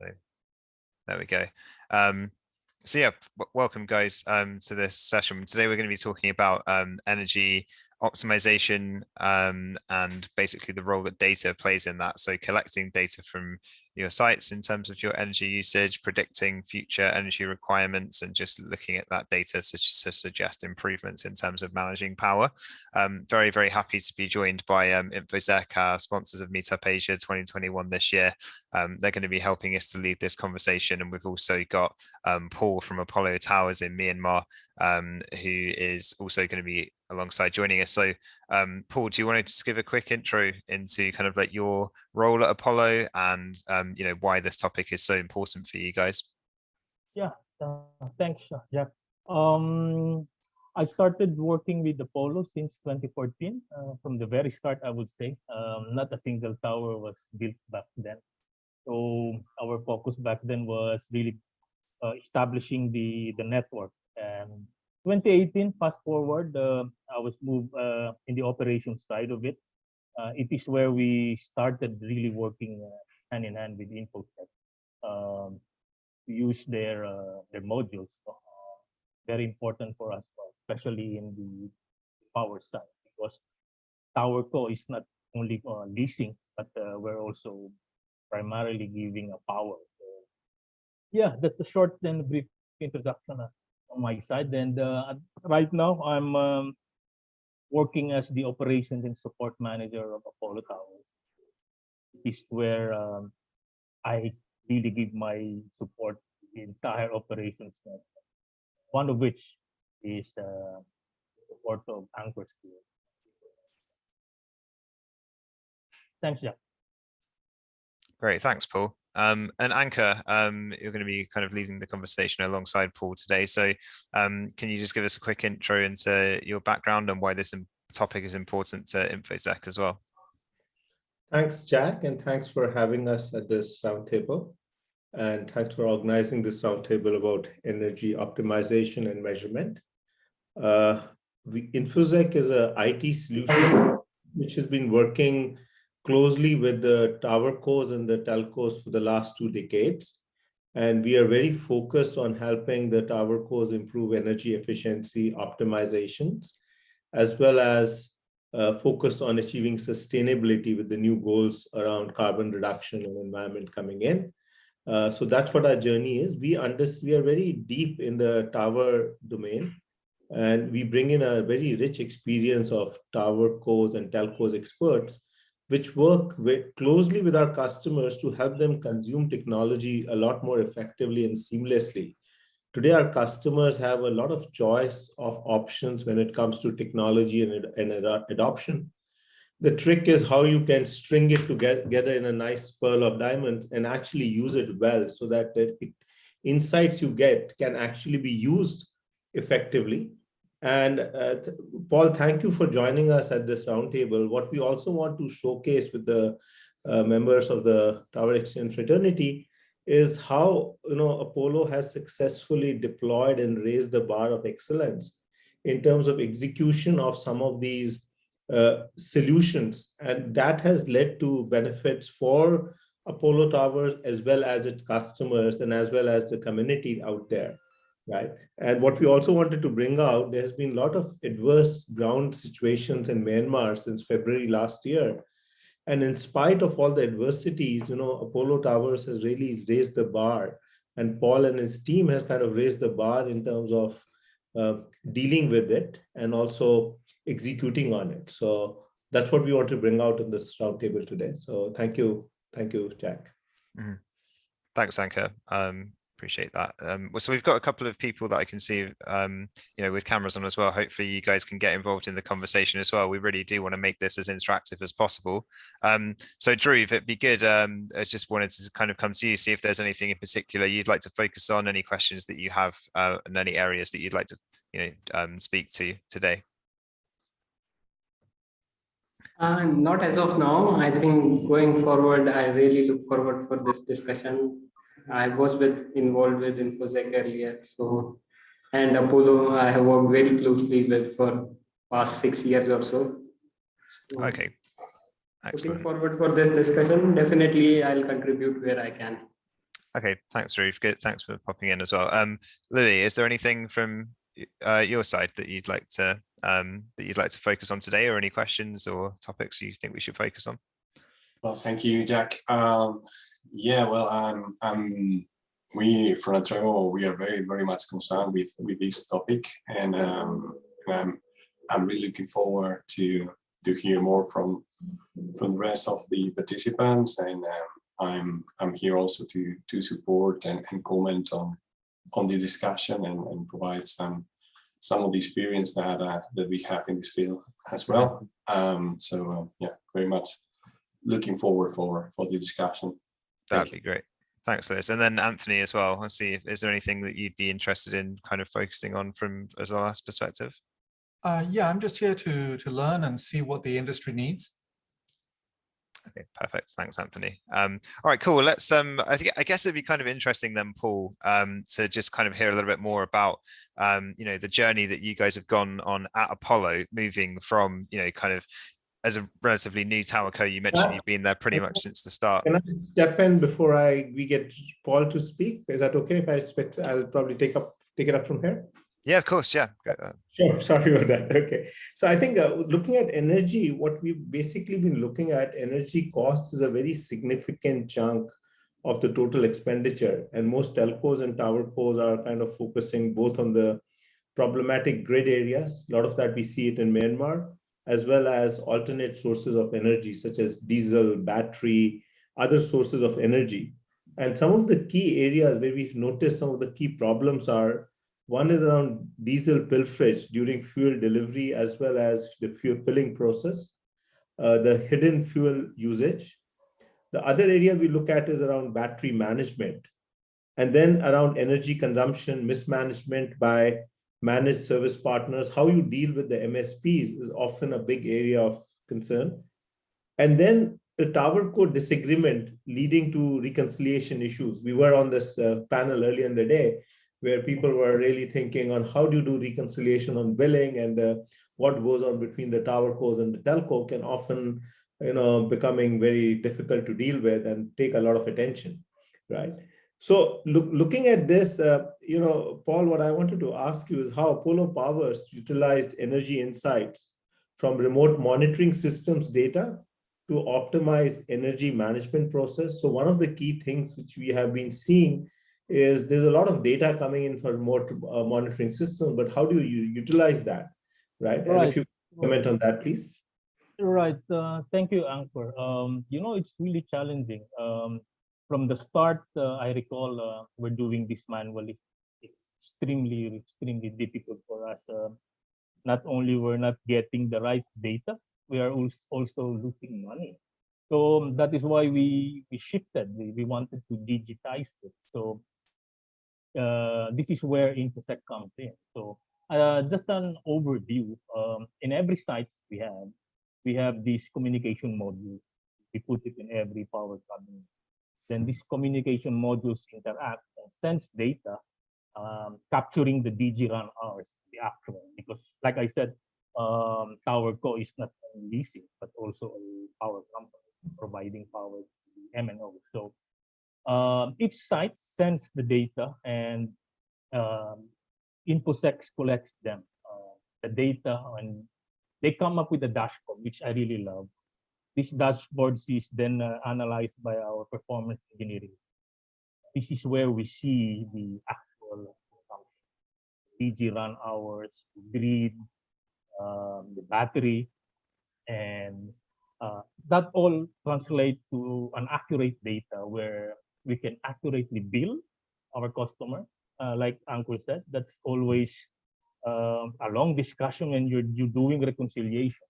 So there we go. So yeah, welcome guys to this session. Today we're going to be talking about energy optimization and basically the role that data plays in that. So collecting data from your sites in terms of your energy usage, predicting future energy requirements, and just looking at that data to suggest improvements in terms of managing power. Very, very happy to be joined by Infozech, our sponsors of Meetup Asia 2021 this year. They're going to be helping us to lead this conversation. And we've also got Paul from Apollo Towers in Myanmar, who is also going to be alongside joining us. So Paul, do you want to just give a quick intro into kind of like your role at Apollo and why this topic is so important for you guys? Yeah, thanks, Jack. I started working with Apollo since 2014. From the very start, I would say, not a single tower was built back then. So our focus back then was really establishing the network. And 2018, fast forward, I was moved in the operations side of it. It is where we started really working hand in hand with Infozech to use their modules. Very important for us, especially in the power side, because TowerCo is not only leasing, but we're also primarily giving a power. So, yeah, that's the short and brief introduction on my side. And right now, I'm working as the operations and support manager of Apollo Towers. It is where I really give my support to the entire operations network, one of which is support of Ankur. Thanks, Jack. Great, thanks, Paul. And Ankur, you're going to be kind of leading the conversation alongside Paul today. So can you just give us a quick intro into your background and why this topic is important to Infozech as well? Thanks, Jack, and thanks for having us at this roundtable. And thanks for organizing this roundtable about energy optimization and measurement. Infozech is an IT solution which has been working closely with the towercos and the telcos for the last 2 decades. And we are very focused on helping the towercos improve energy efficiency optimizations, as well as focused on achieving sustainability with the new goals around carbon reduction and environment coming in. So that's what our journey is. We are very deep in the tower domain, and we bring in a very rich experience of towercos and telcos experts, which work closely with our customers to help them consume technology a lot more effectively and seamlessly. Today, our customers have a lot of choice of options when it comes to technology and adoption. The trick is how you can string it together in a nice pearl of diamonds and actually use it well, so that the insights you get can actually be used effectively. And Paul, thank you for joining us at this roundtable. What we also want to showcase with the members of the Tower Exchange fraternity is how Apollo has successfully deployed and raised the bar of excellence in terms of execution of some of these solutions, and that has led to benefits for Apollo Towers as well as its customers and as well as the community out there, right? And what we also wanted to bring out, there has been a lot of adverse ground situations in Myanmar since February last year. And in spite of all the adversities, Apollo Towers has really raised the bar, and Paul and his team has kind of raised the bar in terms of dealing with it and also executing on it. So that's what we want to bring out in this roundtable today. So thank you, Jack. Mm-hmm. Thanks, Ankur. Appreciate that. So we've got a couple of people that I can see, with cameras on as well. Hopefully you guys can get involved in the conversation as well. We really do want to make this as interactive as possible. So Drew, if it'd be good, I just wanted to kind of come to you, see if there's anything in particular you'd like to focus on, any questions that you have, and any areas that you'd like to, speak to today. Not as of now. I think going forward, I really look forward for this discussion. I was involved with Infozech earlier, and Apollo I have worked very closely with for past 6 years or so. Okay, excellent. Looking forward for this discussion. Definitely, I'll contribute where I can. Okay, thanks, Ruth. Good, thanks for popping in as well. Louis, is there anything from your side that you'd like to focus on today, or any questions or topics you think we should focus on? Well, thank you, Jack. Yeah, well, we from Roundtable, we are very much concerned with this topic, and I'm really looking forward to hear more from the rest of the participants, and I'm here also to support and comment on the discussion and provide some of the experience that we have in this field as well. Yeah, very much looking forward for the discussion. That'd be great. Thanks, Liz. And then Anthony as well. I'll see if is there anything that you'd be interested in kind of focusing on from as a last perspective? Yeah, I'm just here to learn and see what the industry needs. Okay, perfect. Thanks, Anthony. All right, cool. Let's I guess it'd be kind of interesting then, Paul, to just kind of hear a little bit more about the journey that you guys have gone on at Apollo, moving from kind of as a relatively new tower co. You mentioned you've been there pretty much since the start. Can I step in before we get Paul to speak? Is that okay? If I expect, I'll probably take it up from here. Yeah, of course. Yeah. Sure. Sorry about that. Okay. So I think looking at energy, what we've basically been looking at, energy costs is a very significant chunk of the total expenditure. And most telcos and tower cos are kind of focusing both on the problematic grid areas. A lot of that we see it in Myanmar, as well as alternate sources of energy, such as diesel, battery, other sources of energy. And some of the key areas where we've noticed some of the key problems are, one is around diesel pilferage during fuel delivery, as well as the fuel filling process, the hidden fuel usage. The other area we look at is around battery management, and then around energy consumption mismanagement by managed service partners. How you deal with the MSPs is often a big area of concern. And then the tower co disagreement leading to reconciliation issues. We were on this panel earlier in the day where people were really thinking on how do you do reconciliation on billing, and what goes on between the tower cos and the telco can often becoming very difficult to deal with and take a lot of attention, right? So looking at this, Paul, what I wanted to ask you is how Apollo Powers utilized energy insights from remote monitoring systems data to optimize energy management process. So one of the key things which we have been seeing is there's a lot of data coming in for remote monitoring systems, but how do you utilize that, right? And if you comment on that, please. Right. Thank you, Ankur. It's really challenging. From the start, I recall we're doing this manually. It's extremely difficult for us. Not only we're not getting the right data, we are also losing money. So that is why we shifted. We wanted to digitize it. So this is where Infozech comes in. So just an overview. In every site we have this communication module. We put it in every power cabinet. Then these communication modules interact and sense data, capturing the DG run hours, the actual. Because, like I said, TowerCo is not only leasing, but also a power company providing power to the MNO. So each site sends the data, and Infosec collects them, the data, and they come up with a dashboard, which I really love. This dashboard is then analyzed by our performance engineering. This is where we see the actual DG run hours, grid, the battery, and that all translate to an accurate data where we can accurately bill our customer. Like Ankur said, that's always a long discussion when you're doing reconciliation.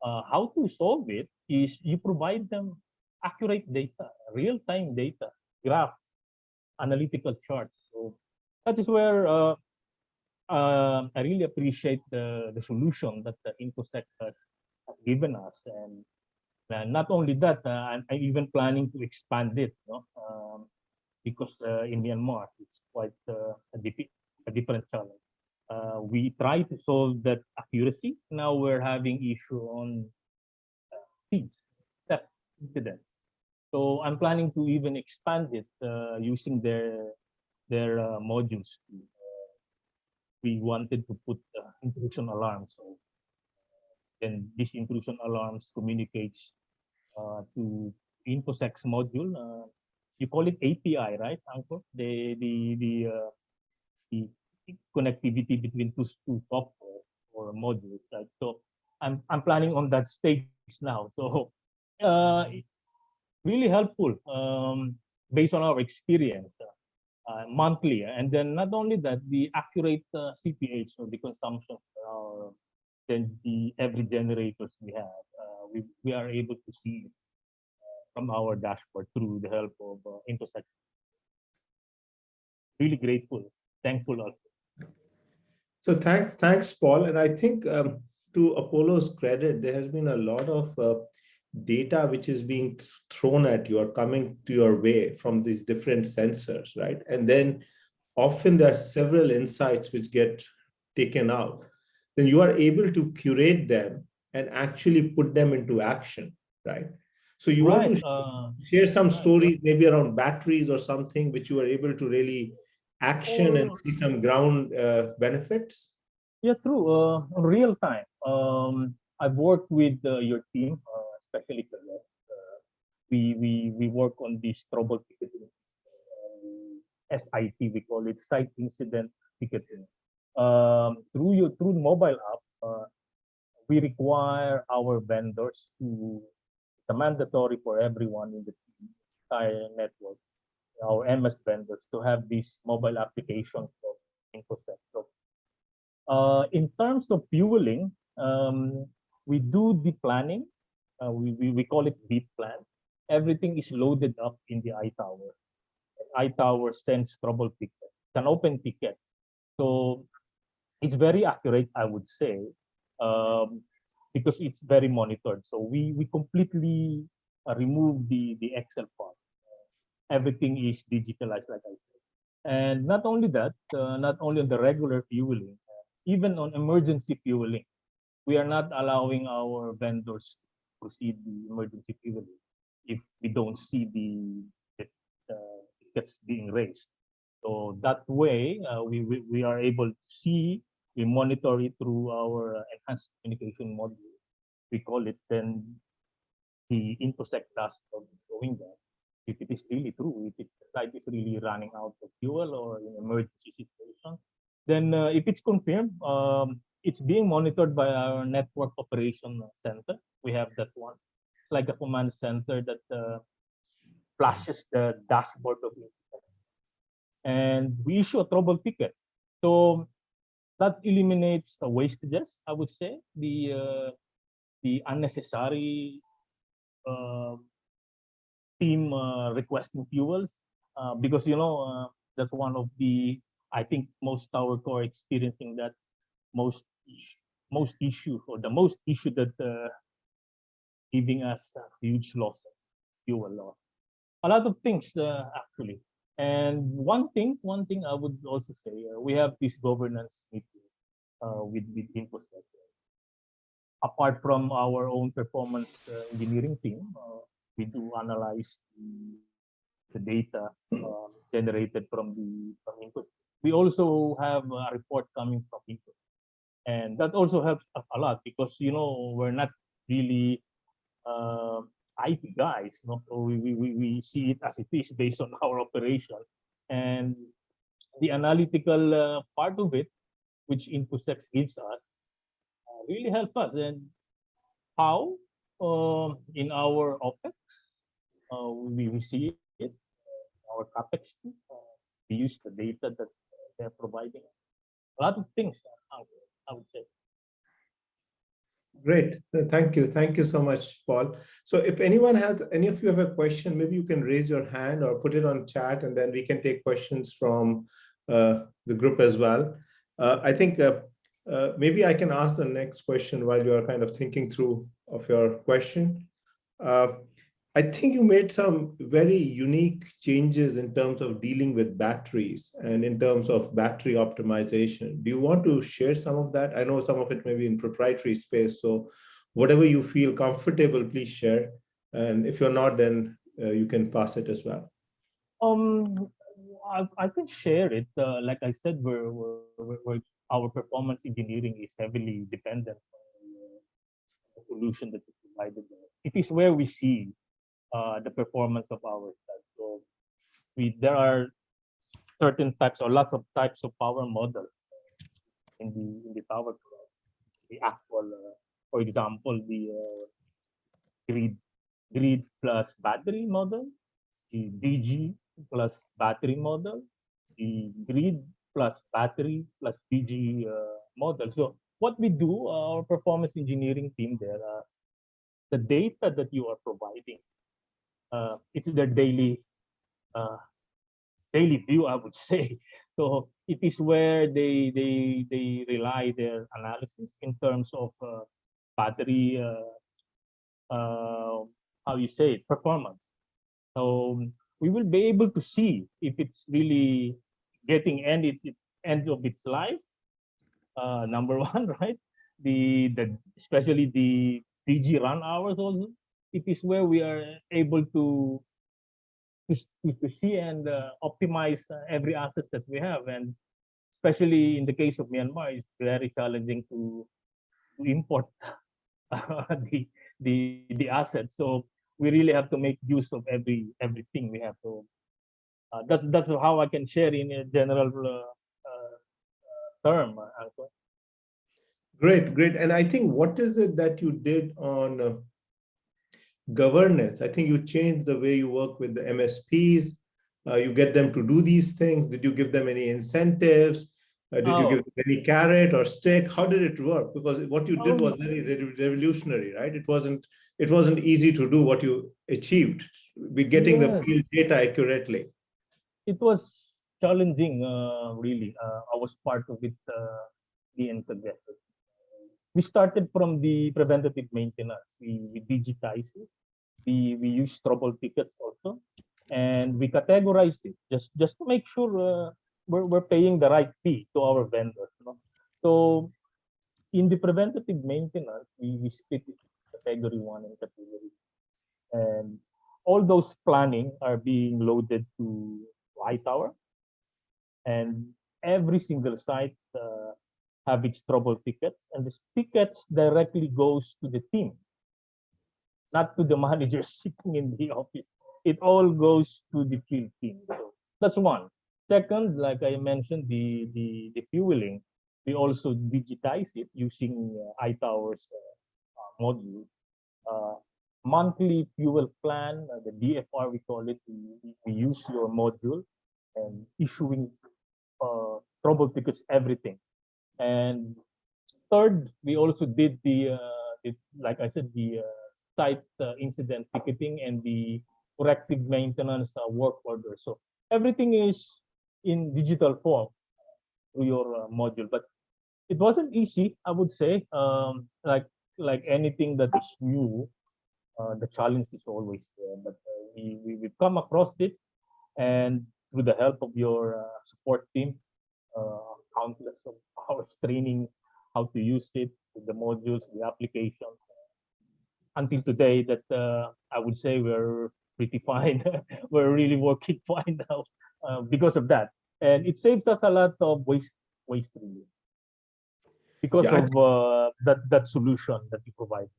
How to solve it is you provide them accurate data, real-time data, graphs, analytical charts. So that is where I really appreciate the solution that the Infosec has given us. And not only that, I'm even planning to expand it, because in Myanmar, it's quite a different challenge. We try to solve that accuracy. Now we're having issue on thieves, theft incidents. So I'm planning to even expand it using their modules. We wanted to put intrusion alarms. So then this intrusion alarms communicates to Infozech's module. You call it API, right, Ankur? The connectivity between two software or modules, right? So I'm planning on that stage now. So really helpful based on our experience monthly, and then not only that, the accurate CPH or the consumption for our then the every generators we have, we are able to see it from our dashboard through the help of Infozech. Really grateful, thankful also. So thanks, Paul. And I think to Apollo's credit, there has been a lot of data which is being thrown at you or coming to your way from these different sensors, right? And then often there are several insights which get taken out. Then you are able to curate them and actually put them into action, right? So you want to share some stories maybe around batteries or something which you are able to really action and see some ground benefits? Yeah, true. Real time. I've worked with your team, especially we work on this troubleshooting, SIT, we call it site incident ticketing. Through mobile app, we require our vendors to. It's mandatory for everyone in the entire network, our MS vendors, to have this mobile application for Infosec. So, in terms of fueling, we do the planning. We call it deep plan. Everything is loaded up in the iTower. iTower sends trouble ticket. It's an open ticket. So it's very accurate, I would say, because it's very monitored. So we completely remove the Excel part. Everything is digitalized, like I said. And not only that, not only on the regular fueling, even on emergency fueling, we are not allowing our vendors to proceed the emergency fueling if we don't see the tickets being raised. So that way, we are able to see, we monitor it through our enhanced communication module. We call it then the Infosec dashboard, showing that if it is really true, if the site is really running out of fuel or in emergency situation, then if it's confirmed, it's being monitored by our network operation center. We have that one. It's like a command center that flashes the dashboard of Infosec. And we issue a trouble ticket. So that eliminates the wastages, I would say, the unnecessary team requesting fuels, because that's one of the, I think most tower core experiencing that most issue or the most issue that giving us huge loss, fuel loss. A lot of things actually. And one thing I would also say, we have this governance meeting with Infosec. Apart from our own performance engineering team, we do analyze the data generated from Infosec. We also have a report coming from Infosec, and that also helps us a lot because we're not really IT guys, so we see it as it is based on our operation, and the analytical part of it, which Infosec gives us, really help us. And how in our OPEX, we see it, our CAPEX, we use the data that they're providing. A lot of things, I would say. Great. Thank you. Thank you so much, Paul. So if any of you have a question, maybe you can raise your hand or put it on chat, and then we can take questions from the group as well. I think maybe I can ask the next question while you are kind of thinking through of your question. I think you made some very unique changes in terms of dealing with batteries and in terms of battery optimization. Do you want to share some of that? I know some of it may be in proprietary space, so whatever you feel comfortable, please share. And if you're not, then you can pass it as well. I can share it. Like I said, our performance engineering is heavily dependent on the solution that is provided there. It is where we see the performance of our site. So there are certain types or lots of types of power models in the tower. The actual, for example, the grid plus battery model, the DG plus battery model, the grid plus battery plus DG model. So what we do, our performance engineering team there, the data that you are providing, it's their daily view, I would say. So it is where they rely their analysis in terms of battery, how you say it, performance. So we will be able to see if it's really getting end of its life. Number one, right? The especially the DG run hours also. It is where we are able to see and optimize every asset that we have, and especially in the case of Myanmar, it's very challenging to import the assets. So we really have to make use of everything we have. So that's how I can share in a general term. Ankur. Great. And I think what is it that you did on governance? I think you changed the way you work with the MSPs. You get them to do these things. Did you give them any incentives? Did you give them any carrot or stick? How did it work? Because what you did was very revolutionary, right? It wasn't easy to do what you achieved. We're getting the field data accurately. It was challenging, really. I was part of it, the Infozech. We started from the preventative maintenance. We digitized it. We use trouble tickets also, and we categorize it just to make sure we're paying the right fee to our vendors. You know? So in the preventative maintenance, we split it category 1 and category, and all those planning are being loaded to iTower, and every single site have its trouble tickets, and the tickets directly goes to the team, not to the manager sitting in the office. It all goes to the field team. So that's one. Second, like I mentioned, the fueling, we also digitize it using iTower's module. Monthly fuel plan, the DFR we call it. We use your module and issuing trouble tickets, everything. And third, we also did like I said, the site incident ticketing and the corrective maintenance work order. So everything is in digital form through your module, but it wasn't easy, I would say. Like anything that is new, the challenge is always there. But we've come across it, and with the help of your support team, countless of hours training how to use it, the modules, the applications. Until today, that I would say we're pretty fine. We're really working fine now because of that, and it saves us a lot of waste really, because of that solution that you provide.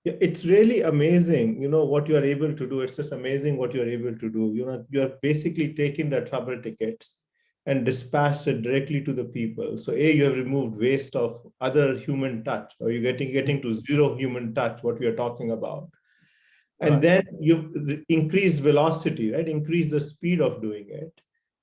Yeah, it's really amazing, what you are able to do. It's just amazing what you're able to do. You're basically taking the trouble tickets and dispatched it directly to the people. So you have removed waste of other human touch, or you're getting to zero human touch, what we are talking about. And then you increase velocity, right? Increase the speed of doing it,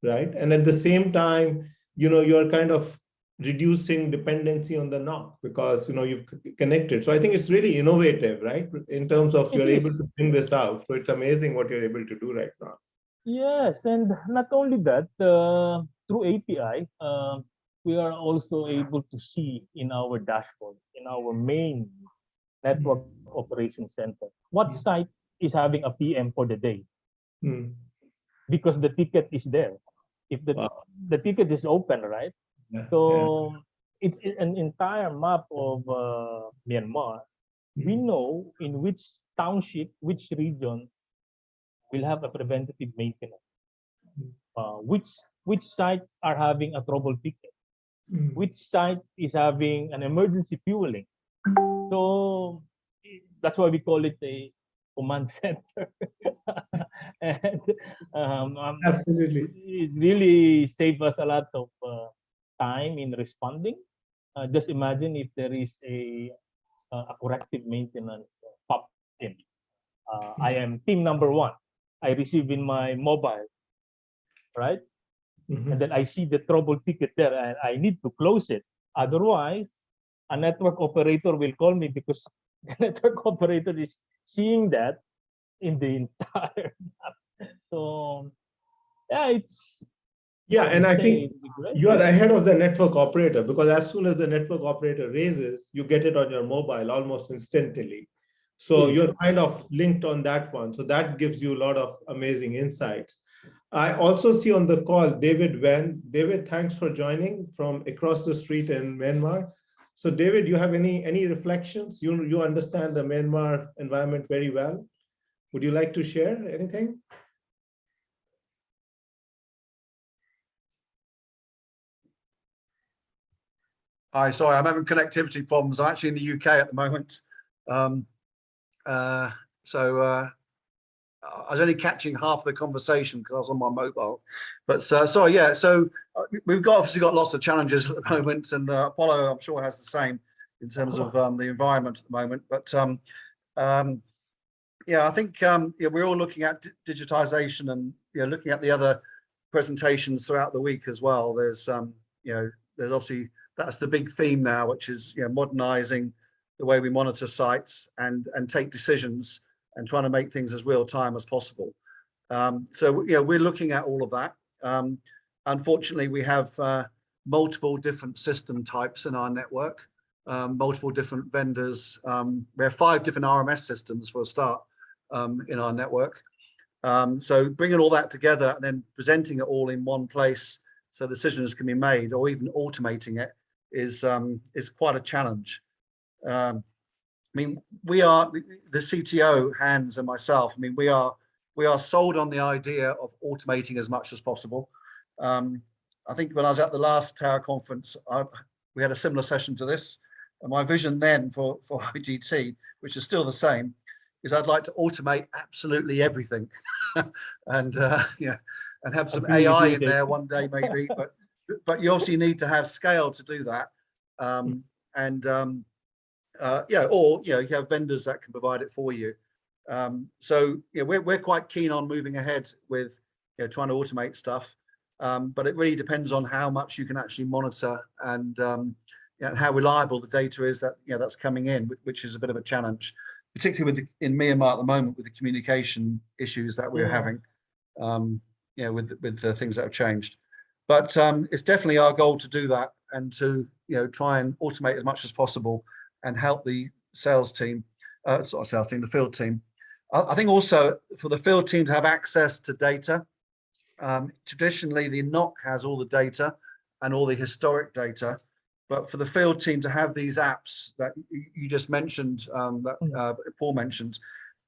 right? And at the same time, you're kind of reducing dependency on the NOC because, you've connected. So I think it's really innovative, right? In terms of you're able to bring this out. So it's amazing what you're able to do right now. Yes, and not only that, through API, we are also able to see in our dashboard, in our main network operations center, what site is having a PM for the day, because the ticket is there. If the ticket is open, right? So it's an entire map of Myanmar. We know in which township, which region, will have a preventative maintenance. Which sites are having a trouble ticket? Which site is having an emergency fueling? So that's why we call it a command center. And Absolutely. it really saved us a lot of time in responding. Just imagine if there is a corrective maintenance pop in. I am team number 1. I receive in my mobile, right? And then I see the trouble ticket there, and I need to close it. Otherwise, a network operator will call me because the network operator is seeing that in the entire map. So, yeah, And I think great. you are ahead of the network operator, because as soon as the network operator raises, you get it on your mobile almost instantly. So you're kind of linked on that one. So that gives you a lot of amazing insights. I also see on the call David Wen. David, thanks for joining from across the street in Myanmar. So David, you have any reflections? You understand the Myanmar environment very well. Would you like to share anything? Hi, sorry, I'm having connectivity problems. I'm actually in the UK at the moment. I was only catching half the conversation because I was on my mobile. But sorry, yeah, so we've obviously got lots of challenges at the moment, and Apollo, I'm sure, has the same in terms of the environment at the moment. But yeah, I think we're all looking at digitization and looking at the other presentations throughout the week as well. There's there's obviously, that's the big theme now, which is modernizing the way we monitor sites and take decisions and trying to make things as real time as possible. So we're looking at all of that. Unfortunately, we have multiple different system types in our network, multiple different vendors. We have 5 different RMS systems for a start in our network. So bringing all that together and then presenting it all in one place so decisions can be made, or even automating it, is quite a challenge. I mean, we are, the CTO, Hans, and myself, I mean, we are sold on the idea of automating as much as possible. I think when I was at the last Tower conference, we had a similar session to this. And my vision then for IGT, which is still the same, is I'd like to automate absolutely everything. And and have some AI in there one day maybe, but you obviously need to have scale to do that. Or you have vendors that can provide it for you. So we're quite keen on moving ahead with trying to automate stuff, but it really depends on how much you can actually monitor and how reliable the data is that that's coming in, which is a bit of a challenge, particularly in Myanmar at the moment with the communication issues that we're having, with the things that have changed. But it's definitely our goal to do that and to try and automate as much as possible and help the sales team, the field team. I think also for the field team to have access to data. Traditionally, the NOC has all the data and all the historic data, but for the field team to have these apps that you just mentioned, that Paul mentioned,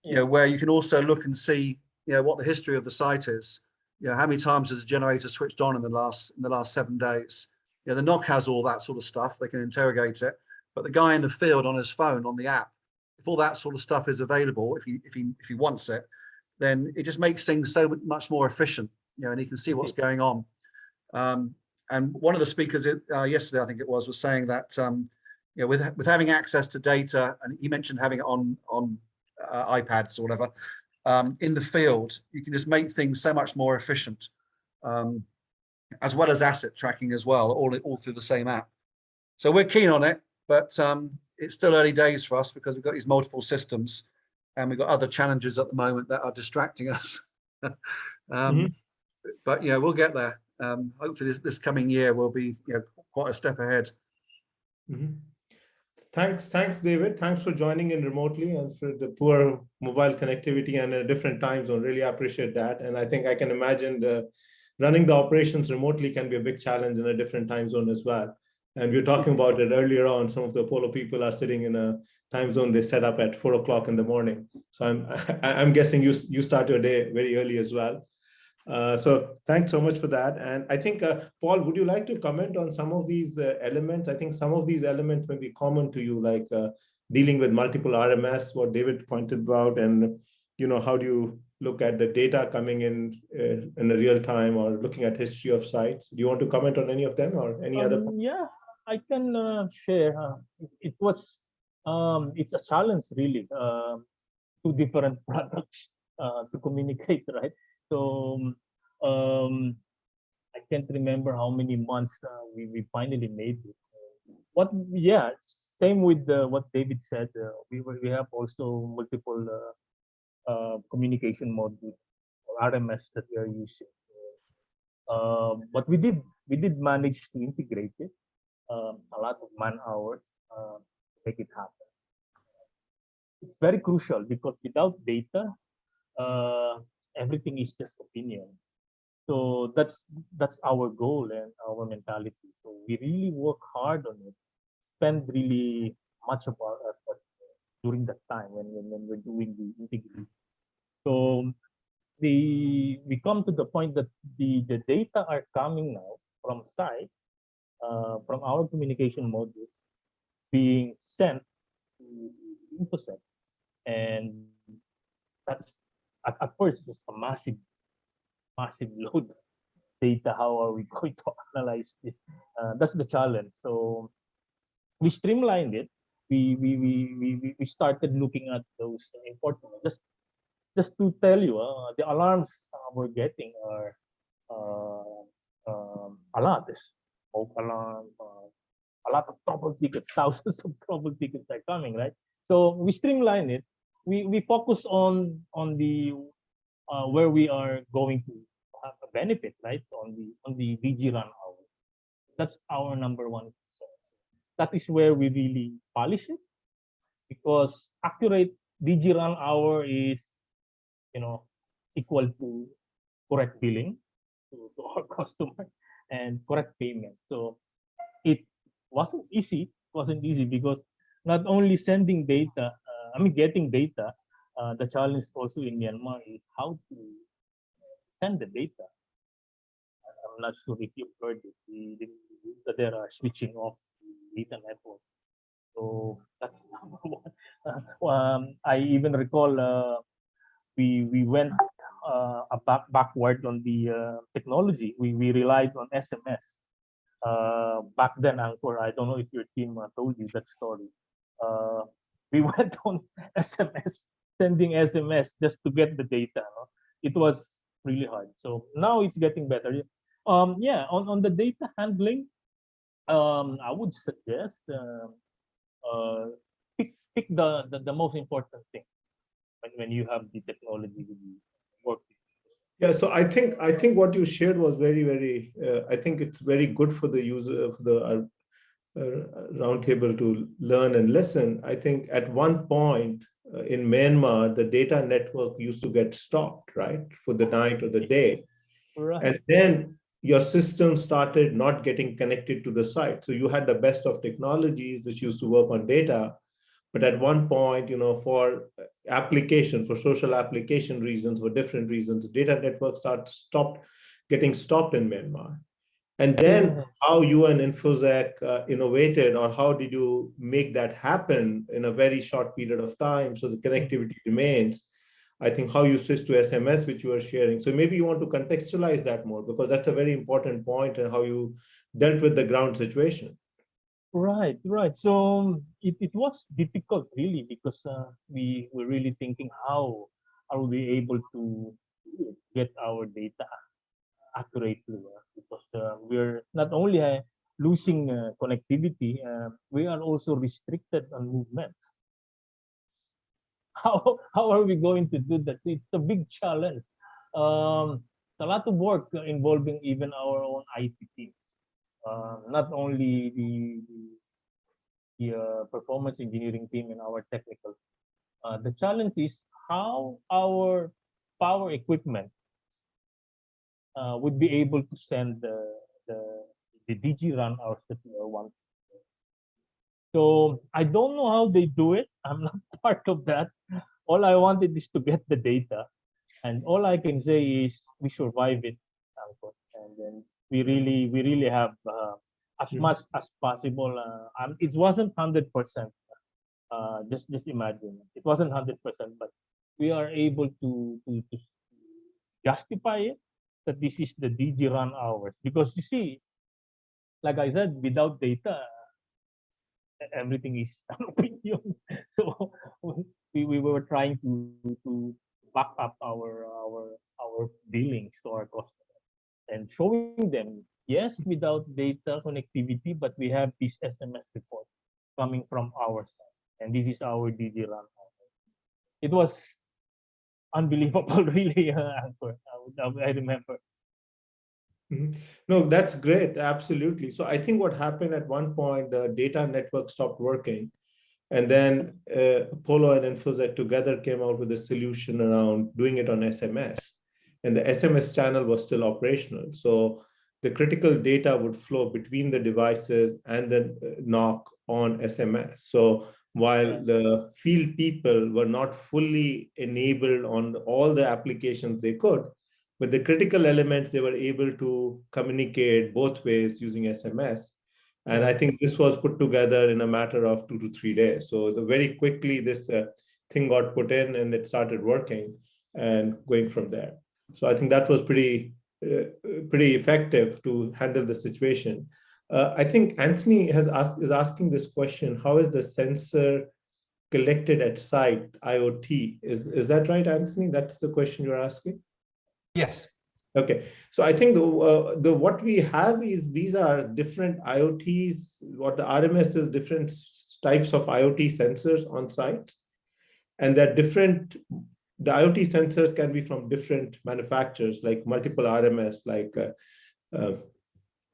where you can also look and see, what the history of the site is. How many times has the generator switched on in the last 7 days? The NOC has all that sort of stuff. They can interrogate it, but the guy in the field on his phone on the app, if all that sort of stuff is available, if he wants it, then it just makes things so much more efficient. And he can see what's going on. And one of the speakers yesterday, I think it was saying that with having access to data, and he mentioned having it on iPads or whatever, in the field, you can just make things so much more efficient, as well as asset tracking as well, all through the same app. So we're keen on it, but it's still early days for us because we've got these multiple systems and we've got other challenges at the moment that are distracting us. But we'll get there. Hopefully this coming year will be quite a step ahead. Thanks, David. Thanks for joining in remotely and for the poor mobile connectivity and a different time zone. Really appreciate that. And I think I can imagine running the operations remotely can be a big challenge in a different time zone as well. And we were talking about it earlier on. Some of the Apollo people are sitting in a time zone they set up at 4 o'clock in the morning. So I'm guessing you start your day very early as well. So thanks so much for that. And I think, Paul, would you like to comment on some of these elements? I think some of these elements may be common to you, like dealing with multiple RMS, what David pointed out, and how do you look at the data coming in a real time, or looking at history of sites? Do you want to comment on any of them or any other? Yeah, I can share. It was it's a challenge really. Two different products to communicate, right? So I can't remember how many months we finally made it. Yeah, same with what David said. We have also multiple communication modules or RMS that we are using. But we did manage to integrate it. A lot of man hours to make it happen. It's very crucial because without data, everything is just opinion. So that's our goal and our mentality. So we really work hard on it, spend really much of our effort during that time when we're doing the integration. So we come to the point that the data are coming now from site, from our communication modules, being sent to Infozech, and that's at first just a massive load data. How are we going to analyze this? That's the challenge. So we streamlined it. We started looking at those important. Just to tell you, the alarms we're getting are a lot. There's smoke alarm, a lot of trouble tickets, thousands of trouble tickets are coming, right? So we streamline it. We focus on the where we are going to have a benefit, right? On the DG run hour. That's our number one concern. That is where we really polish it, because accurate DG run hour is, equal to correct billing to our customer and correct payment. So it wasn't easy. Because not only sending data, getting data. The challenge also in Myanmar is how to send the data. I'm not sure if you've heard it. There are switching off the data network. So that's number one. I even recall we went backward on the technology. We relied on SMS. Back then, Ankur, I don't know if your team told you that story. We went on SMS, sending SMS just to get the data. No? It was really hard. So now it's getting better. Yeah, on the data handling, I would suggest pick the most important thing when you have the technology with you working. Yeah, so I think what you shared was very, very. I think it's very good for the user, for the roundtable to learn and listen. I think at one point in Myanmar, the data network used to get stopped, right, for the night or the day, Right. And then your system started not getting connected to the site. So you had the best of technologies which used to work on data, but at one point, for application, for social application reasons, for different reasons, the data network stopped in Myanmar. And then how you and Infozech innovated, or how did you make that happen in a very short period of time so the connectivity remains? I think how you switched to SMS, which you were sharing. So maybe you want to contextualize that more, because that's a very important point, and how you dealt with the ground situation. Right. So it was difficult really, because we were really thinking, how are we able to get our data accurately, because we're not only losing connectivity, we are also restricted on movements. How are we going to do that? It's a big challenge. It's a lot of work involving even our own IT team. Not only the performance engineering team and our technical. The challenge is how our power equipment would be able to send the DG run hours that we are wanting. So I don't know how they do it. I'm not part of that. All I wanted is to get the data, and all I can say is we survive it, Ankur. And then we really have as much as possible. It wasn't 100%. Just imagine, it wasn't 100%, but we are able to justify it that this is the DG run hours, because you see, like I said, without data, everything is an opinion. So we were trying to back up our billings to our customers and showing them, yes, without data connectivity, but we have this SMS report coming from our side, and this is our DG run. It was unbelievable, really, Ankur. I remember. No, that's great. Absolutely. So I think what happened at one point, the data network stopped working. And then Apollo and Infozech together came out with a solution around doing it on SMS. And the SMS channel was still operational. So the critical data would flow between the devices and the NOC on SMS. So while the field people were not fully enabled on all the applications they could, but the critical elements, they were able to communicate both ways using SMS. And I think this was put together in a matter of 2 to 3 days. So very quickly, this thing got put in and it started working and going from there. So I think that was pretty effective to handle the situation. I think Anthony is asking this question: how is the sensor collected at site, IoT? Is that right, Anthony? That's the question you're asking? Yes. Okay, so I think the what we have is these are different IoTs. What the RMS is different types of IoT sensors on sites, and they're different. The IoT sensors can be from different manufacturers, like multiple RMS, like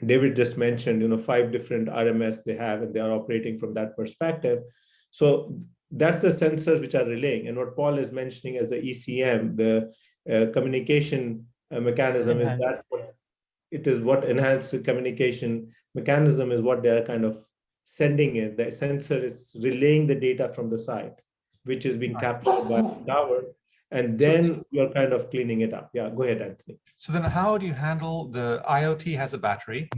David just mentioned. 5 different RMS they have, and they are operating from that perspective. So that's the sensors which are relaying. And what Paul is mentioning as the ECM, the communication mechanism, is that it is what enhanced communication mechanism is what they're kind of sending in. The sensor is relaying the data from the site, which is being captured by the tower, and then you're kind of cleaning it up. Yeah, go ahead, Anthony. So then how do you handle the IoT has a battery,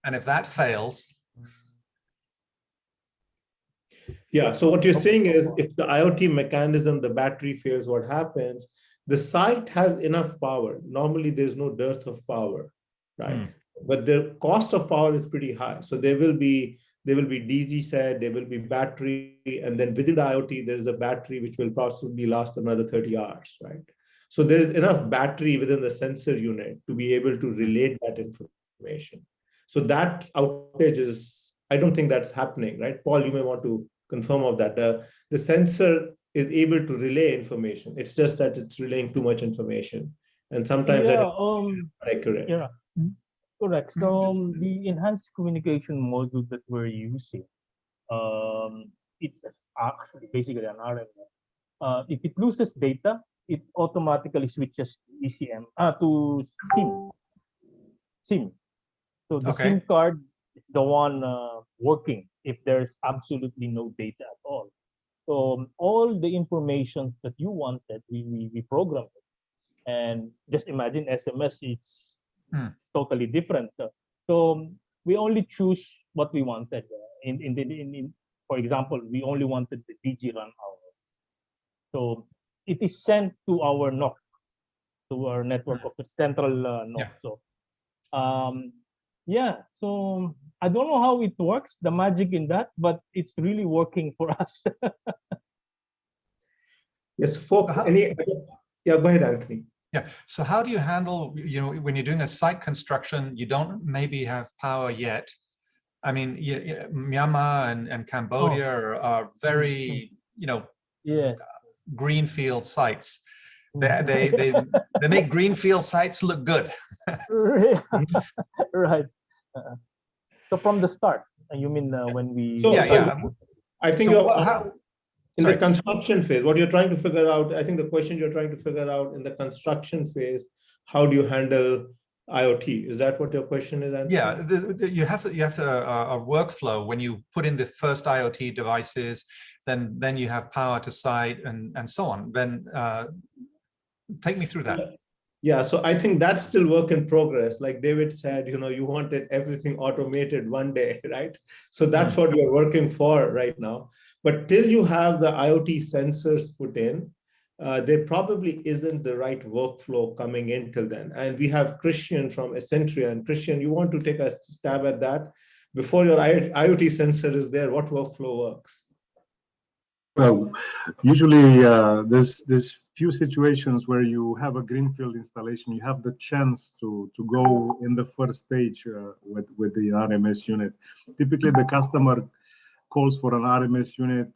and if that fails? Yeah, so what you're saying is if the IoT mechanism, the battery fails, what happens? The site has enough power. Normally, there's no dearth of power, right? But the cost of power is pretty high. So there will be DG set, there will be battery, and then within the IoT, there's a battery which will possibly last another 30 hours, right? So there is enough battery within the sensor unit to be able to relate that information. So that outage is, I don't think that's happening, right? Paul, you may want to confirm of that. The sensor is able to relay information. It's just that it's relaying too much information, and sometimes that is not accurate. Yeah, correct. So the enhanced communication module that we're using, it's actually basically an RMS. If it loses data, it automatically switches ECM to SIM. So the SIM card is the one working if there's absolutely no data at all. So all the information that you wanted, we programmed it. And just imagine SMS, it's totally different. So we only choose what we wanted. For example, we only wanted the DG run hour. So it is sent to our NOC, to our network of the central NOC. Yeah. So so I don't know how it works, the magic in that, but it's really working for us. Yes, folks. Yeah, go ahead, Anthony. Yeah. So how do you handle, when you're doing a site construction, you don't maybe have power yet. I mean, Myanmar and Cambodia are very, greenfield sites. They make greenfield sites look good. Right. So from the start, you mean when we? I think in the construction phase, what you're trying to figure out, I think the question you're trying to figure out in the construction phase, how do you handle IoT. Is that what your question is, Anthony? Yeah, you have a workflow when you put in the first IoT devices, then you have power to site and so on. Then take me through that. Yeah, so I think that's still work in progress. Like David said, you wanted everything automated one day, right? So that's what we're working for right now. But till you have the IoT sensors put in, there probably isn't the right workflow coming in till then. And we have Christian from Essentria. And Christian, you want to take a stab at that? Before your IoT sensor is there, what workflow works? Well, usually there's few situations where you have a greenfield installation. You have the chance to go in the first stage with the RMS unit. Typically, the customer calls for an RMS unit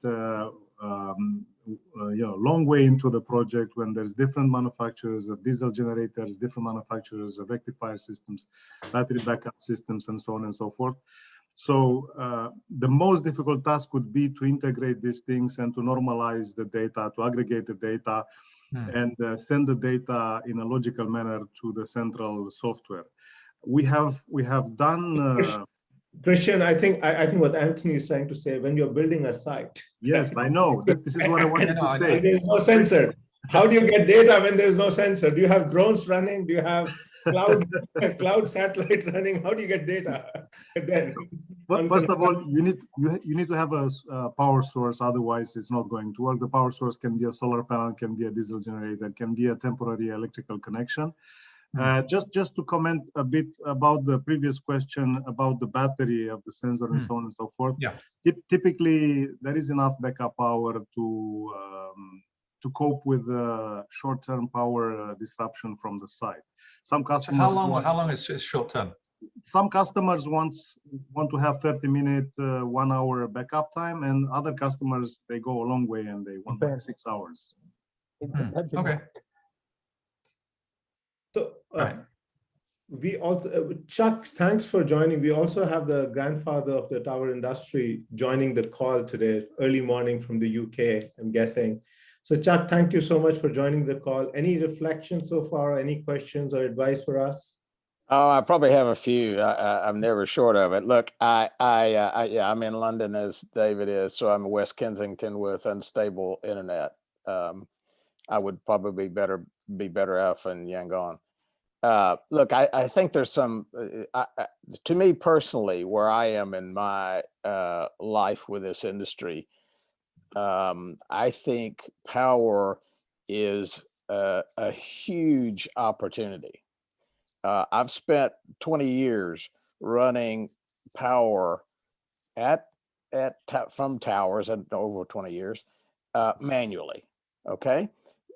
long way into the project when there's different manufacturers of diesel generators, different manufacturers of rectifier systems, battery backup systems, and so on and so forth. So the most difficult task would be to integrate these things and to normalize the data, to aggregate the data, and send the data in a logical manner to the central software. We have done. Christian, I think what Anthony is trying to say, when you're building a site. Yes, I know. This is what I wanted to say. And there's no sensor. How do you get data when there's no sensor? Do you have drones running? Do you have cloud satellite running? How do you get data then? But first of all, you need to have a power source. Otherwise, it's not going to work. The power source can be a solar panel, can be a diesel generator, can be a temporary electrical connection. Just to comment a bit about the previous question about the battery of the sensor and so on and so forth. Yeah. Typically, there is enough backup power to cope with short-term power disruption from the site. Some customers. So how long is short-term? Some customers want to have 30-minute, 1 hour backup time, and other customers, they go a long way and they want like 6 hours. Okay. So we also, Chuck, thanks for joining. We also have the grandfather of the tower industry joining the call today, early morning from the UK, I'm guessing. So Chuck, thank you so much for joining the call. Any reflections so far, any questions or advice for us? Oh, I probably have a few. I'm never short of it. Look, I'm in London as David is, so I'm West Kensington with unstable internet. I would probably be better off in Yangon. Look, I think there's some, to me personally, where I am in my life with this industry, I think power is a huge opportunity. I've spent 20 years running power from towers, and over 20 years, manually. Okay.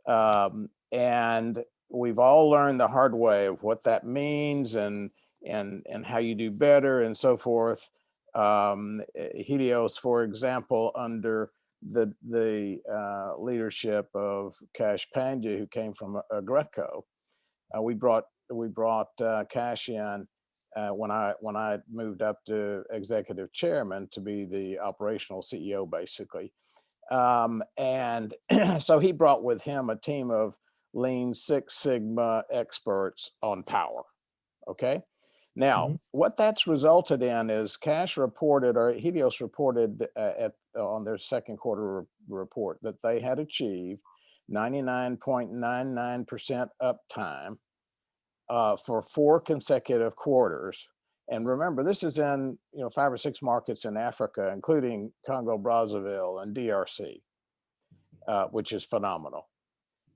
And we've all learned the hard way of what that means and how you do better and so forth. Helios, for example, under the leadership of Kash Pandya, who came from Greco, we brought Kash in when I moved up to executive chairman to be the operational CEO, basically. And so he brought with him a team of Lean Six Sigma experts on power. Okay. Now, what that's resulted in is Kash reported, or Helios reported on their second quarter report, that they had achieved 99.99% uptime for 4 consecutive quarters. And remember, this is in 5 or 6 markets in Africa, including Congo Brazzaville and DRC, which is phenomenal.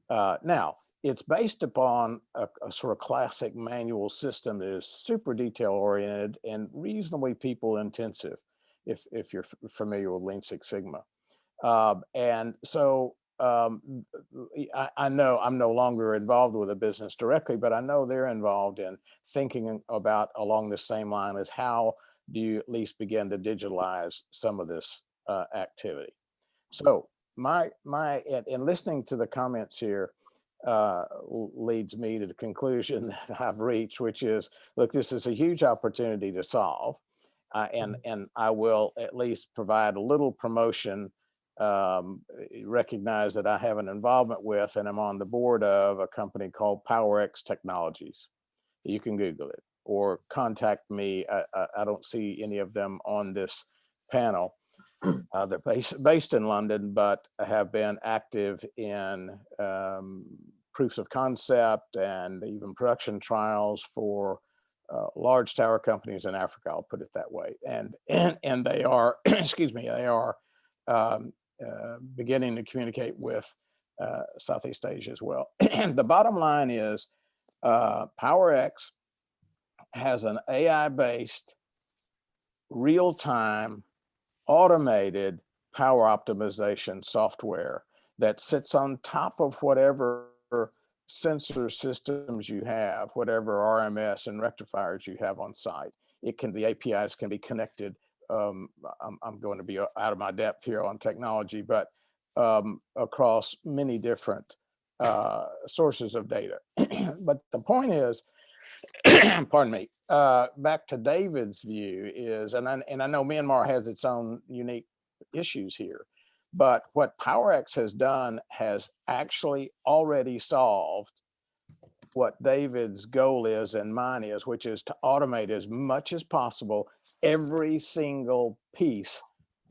Now, it's based upon a sort of classic manual system that is super detail oriented and reasonably people intensive, if you're familiar with Lean Six Sigma. And so I know I'm no longer involved with the business directly, but I know they're involved in thinking about along the same line as how do you at least begin to digitalize some of this activity. So in listening to the comments here leads me to the conclusion that I've reached, which is, look, this is a huge opportunity to solve, and I will at least provide a little promotion. Recognize that I have an involvement with and I'm on the board of a company called PowerX Technologies. You can Google it or contact me. I don't see any of them on this panel. They're based in London, but have been active in proofs of concept and even production trials for large tower companies in Africa. I'll put it that way. And they are, excuse me, they are beginning to communicate with Southeast Asia as well. And the bottom line is PowerX has an AI-based, real-time, automated power optimization software that sits on top of whatever sensor systems you have, whatever RMS and rectifiers you have on site. The APIs can be connected. I'm going to be out of my depth here on technology, but across many different sources of data. But the point is, pardon me, back to David's view is, and I know Myanmar has its own unique issues here, but what PowerX has done has actually already solved what David's goal is and mine is, which is to automate as much as possible every single piece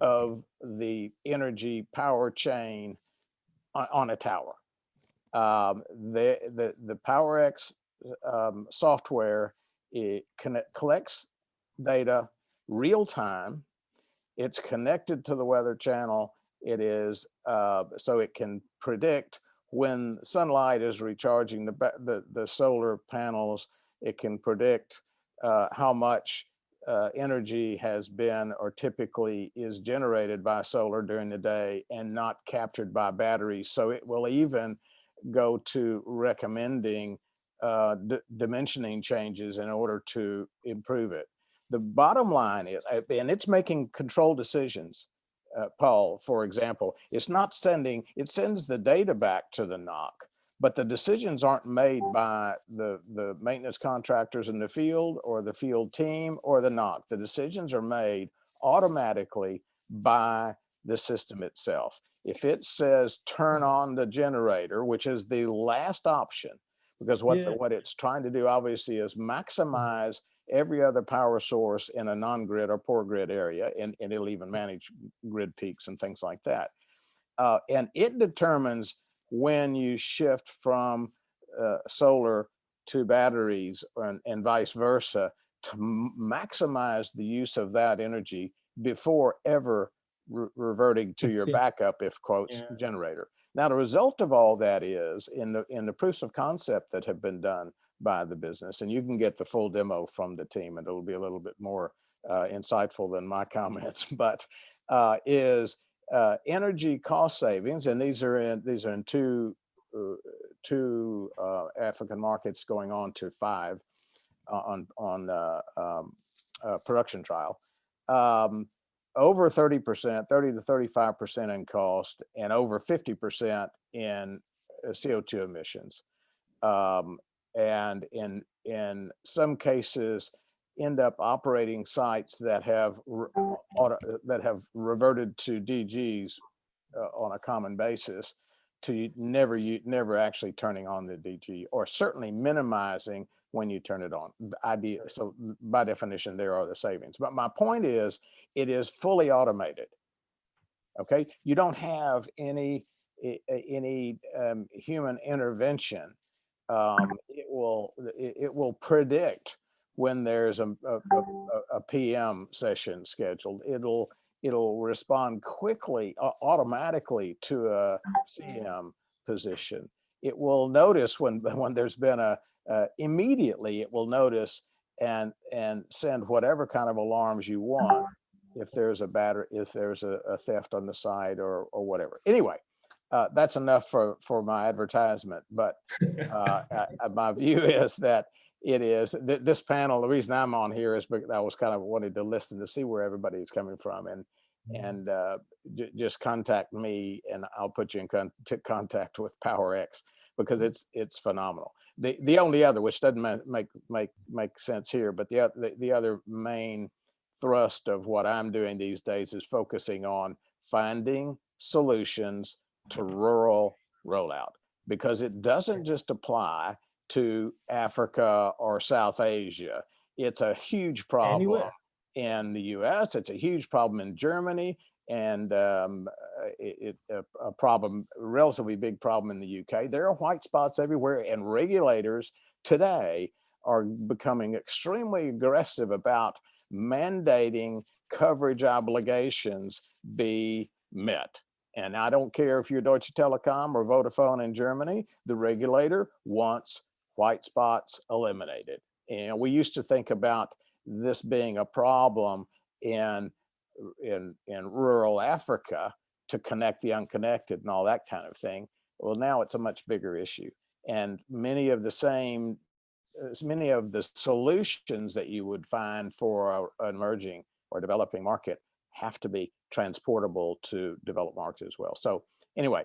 of the energy power chain on a tower. The PowerX software, it collects data real time. It's connected to the weather channel. It is so it can predict when sunlight is recharging the solar panels. It can predict how much energy has been or typically is generated by solar during the day and not captured by batteries. So it will even go to recommending dimensioning changes in order to improve it. The bottom line is, and it's making control decisions, Paul, for example, it's not sending, it sends the data back to the NOC, but the decisions aren't made by the maintenance contractors in the field or the field team or the NOC. The decisions are made automatically by the system itself. If it says turn on the generator, which is the last option, because what it's trying to do obviously is maximize every other power source in a non-grid or poor grid area, and it'll even manage grid peaks and things like that. And it determines when you shift from solar to batteries and vice versa to maximize the use of that energy before ever reverting to your backup, if quotes, generator. Now, the result of all that is in the proofs of concept that have been done by the business, and you can get the full demo from the team, and it'll be a little bit more insightful than my comments, but is energy cost savings, and these are in two African markets going on to 5 on production trial. Over 30%, 30 to 35% in cost, and over 50% in CO2 emissions. And in some cases, end up operating sites that have reverted to DGs on a common basis, to never actually turning on the DG, or certainly minimizing when you turn it on. So by definition, there are the savings. But my point is, it is fully automated. Okay, you don't have any human intervention. It will predict when there's a PM session scheduled. It'll respond quickly, automatically to a CM position. It will notice when there's been immediately it will notice and send whatever kind of alarms you want if there's a theft on the site or whatever. Anyway, that's enough for my advertisement, but my view is that it is this panel. The reason I'm on here is because I was kind of wanted to listen to see where everybody's coming from, and just contact me and I'll put you in contact with PowerX, because it's phenomenal. The only other, which doesn't make sense here, but the other main thrust of what I'm doing these days is focusing on finding solutions to rural rollout, because it doesn't just apply to Africa or South Asia. It's a huge problem Anywhere. in the US, it's a huge problem in Germany, and a problem, a relatively big problem in the UK. There are white spots everywhere, and regulators today are becoming extremely aggressive about mandating coverage obligations be met. And I don't care if you're Deutsche Telekom or Vodafone in Germany, the regulator wants white spots eliminated. And we used to think about this being a problem in rural Africa to connect the unconnected and all that kind of thing. Well, now it's a much bigger issue. And many of the solutions that you would find for an emerging or developing market have to be transportable to developed markets as well. So anyway,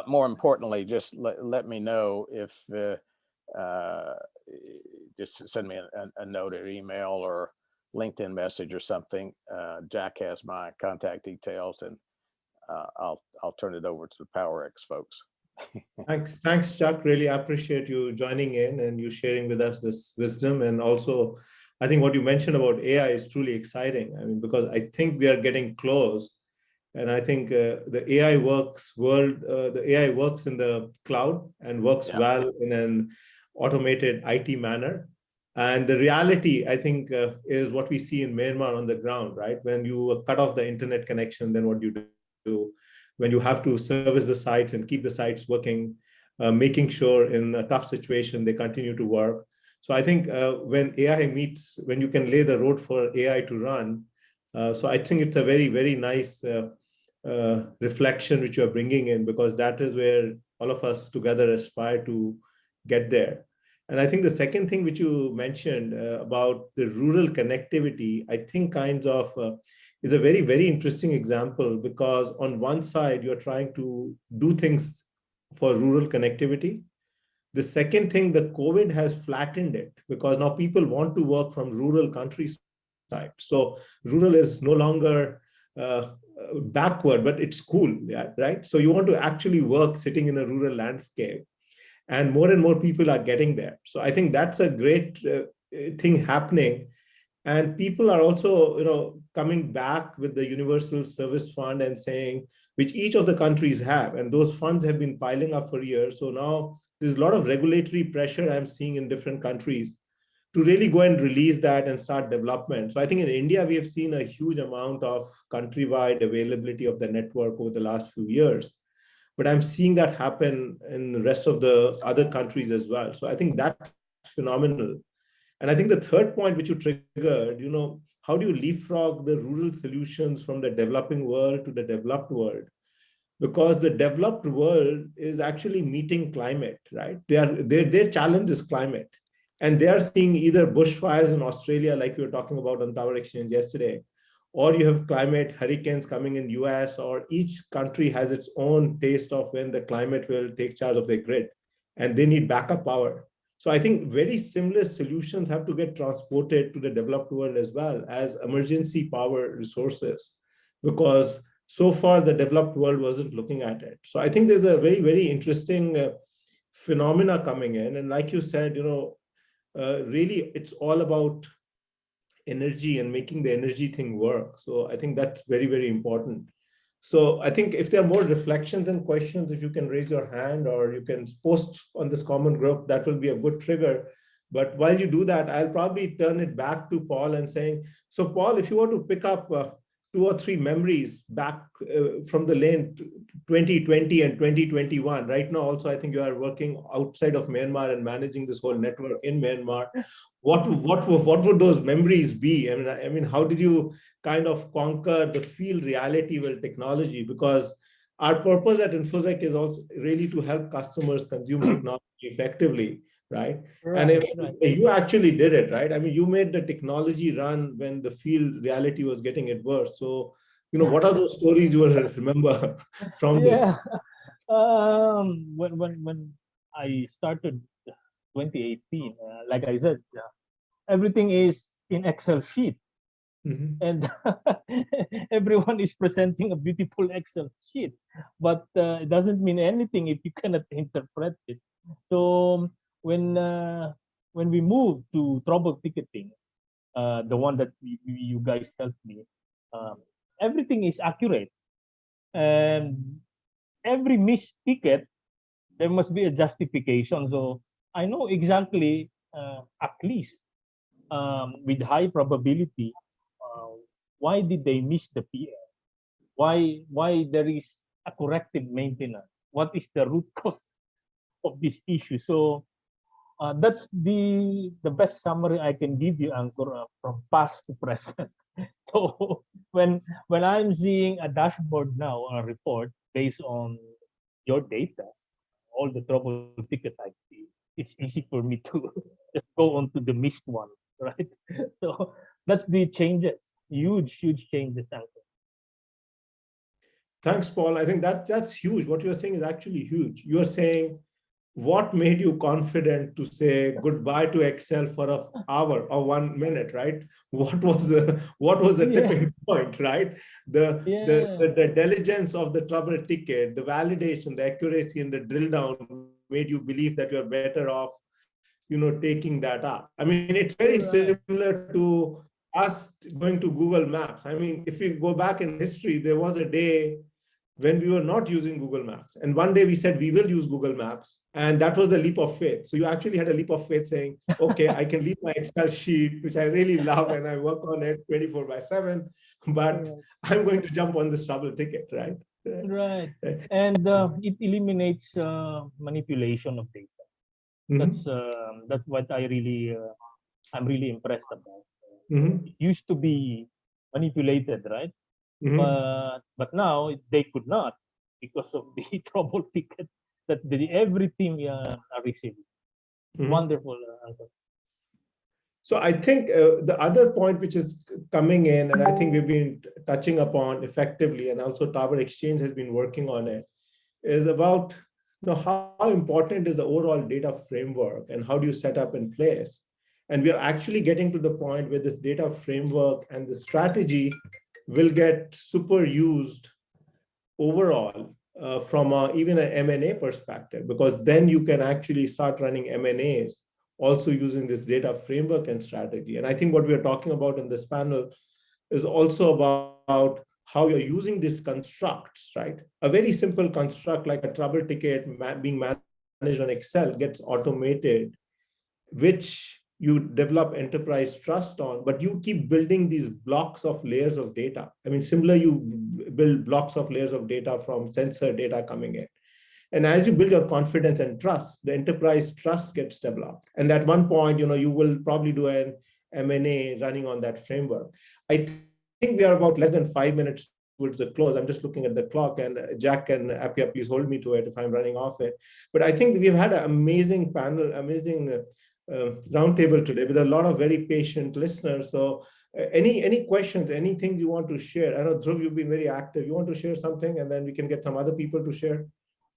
more importantly, just let me know if, just send me a note or email or LinkedIn message or something. Jack has my contact details, and I'll turn it over to the PowerX folks. Thanks, Chuck. Really appreciate you joining in and you sharing with us this wisdom. And also, I think what you mentioned about AI is truly exciting. I mean, because I think we are getting close, and I think the AI works in the cloud and works well in an automated IT manner. And the reality, I think, is what we see in Myanmar on the ground, right? When you cut off the internet connection, then what do you do? When you have to service the sites and keep the sites working, making sure in a tough situation they continue to work. So I think when AI meets, when you can lay the road for AI to run, so I think it's a very, very nice reflection which you're bringing in, because that is where all of us together aspire to get there. And I think the second thing which you mentioned about the rural connectivity, I think kind of is a very, very interesting example, because on one side, you're trying to do things for rural connectivity. The second thing, the COVID has flattened it, because now people want to work from rural countryside. So rural is no longer backward, but it's cool, yeah, right? So you want to actually work sitting in a rural landscape, and more people are getting there. So I think that's a great thing happening. And people are also, coming back with the Universal Service Fund and saying, which each of the countries have, and those funds have been piling up for years. So now there's a lot of regulatory pressure I'm seeing in different countries to really go and release that and start development. So I think in India, we have seen a huge amount of countrywide availability of the network over the last few years. But I'm seeing that happen in the rest of the other countries as well. So I think that's phenomenal. And I think the third point which you triggered, how do you leapfrog the rural solutions from the developing world to the developed world? Because the developed world is actually meeting climate, right? Their challenge is climate. And they are seeing either bushfires in Australia, like we were talking about on Tower Exchange yesterday, or you have climate hurricanes coming in US, or each country has its own taste of when the climate will take charge of their grid, and they need backup power. So I think very similar solutions have to get transported to the developed world as well as emergency power resources, because so far the developed world wasn't looking at it. So I think there's a very, very interesting phenomena coming in. And like you said, really it's all about energy and making the energy thing work. So I think that's very, very important. So I think if there are more reflections and questions, if you can raise your hand or you can post on this common group, that will be a good trigger. But while you do that, I'll probably turn it back to Paul and saying, so Paul, if you were to pick up 2 or 3 memories back from the lane 2020 and 2021, right now also I think you are working outside of Myanmar and managing this whole network in Myanmar. What would those memories be? I mean, how did you kind of conquer the field reality with technology? Because our purpose at Infozech is also really to help customers consume technology effectively, right? And you actually did it, right? I mean, you made the technology run when the field reality was getting adverse. So, what are those stories you will remember from this? When I started 2018, like I said, everything is in Excel sheet. And everyone is presenting a beautiful Excel sheet, but it doesn't mean anything if you cannot interpret it. So when we moved to trouble ticketing, the one that you guys helped me, um, everything is accurate, and every missed ticket there must be a justification. So I know exactly, at least, with high probability, why did they miss the PM? Why there is a corrective maintenance? What is the root cause of this issue? So that's the best summary I can give you, Ankur, from past to present. So when I'm seeing a dashboard now, a report based on your data, all the trouble tickets I see, it's easy for me to just go on to the missed one, right? So that's the changes, huge changes, Ankur. Thanks, Paul. I think that's huge. What you're saying is actually huge. You're saying what made you confident to say goodbye to Excel for an hour or 1 minute, right? What was the tipping point, right? The diligence of the trouble ticket, the validation, the accuracy, and the drill down made you believe that you're better off, taking that up. I mean, it's very similar to us going to Google Maps. I mean, if we go back in history, there was a day when we were not using Google Maps. And one day we said, we will use Google Maps. And that was a leap of faith. So you actually had a leap of faith saying, okay, I can leave my Excel sheet, which I really love, and I work on it 24/7, but I'm going to jump on this trouble ticket, right? Right. And it eliminates manipulation of data. That's what I'm really impressed about. It used to be manipulated, right? But now they could not, because of the trouble ticket that every team are receiving. Wonderful, Ankur. So I think the other point which is coming in, and I think we've been touching upon effectively, and also Tower Exchange has been working on it, is about how important is the overall data framework and how do you set up in place. And we are actually getting to the point where this data framework and the strategy will get super used overall from even an M&A perspective, because then you can actually start running M&As also using this data framework and strategy. And I think what we are talking about in this panel is also about how you're using these constructs, right? A very simple construct like a trouble ticket being managed on Excel gets automated, which you develop enterprise trust on, but you keep building these blocks of layers of data. I mean, similar, you build blocks of layers of data from sensor data coming in. And as you build your confidence and trust, the enterprise trust gets developed. And at one point, you will probably do an M&A running on that framework. I think we are about less than 5 minutes towards the close. I'm just looking at the clock, and Jack and Appia, please hold me to it if I'm running off it. But I think we've had an amazing panel, amazing roundtable today with a lot of very patient listeners. So any questions, anything you want to share? I know, Dhruv, you've been very active. You want to share something, and then we can get some other people to share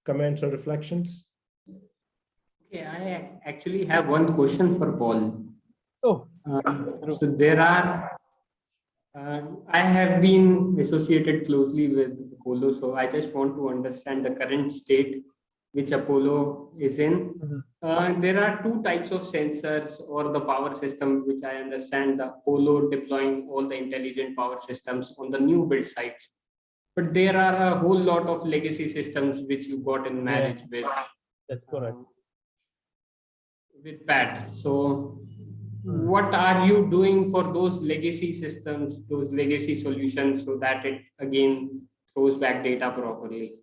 comments or reflections? Okay, I actually have one question for Paul. Oh, so there are, I have been associated closely with Apollo, so I just want to understand the current state which Apollo is in. There are two types of sensors or the power system, which I understand the Apollo deploying all the intelligent power systems on the new build sites. But there are a whole lot of legacy systems which you got in marriage with. That's correct. With PAT. So what are you doing for those legacy systems, those legacy solutions, so that it again throws back data properly?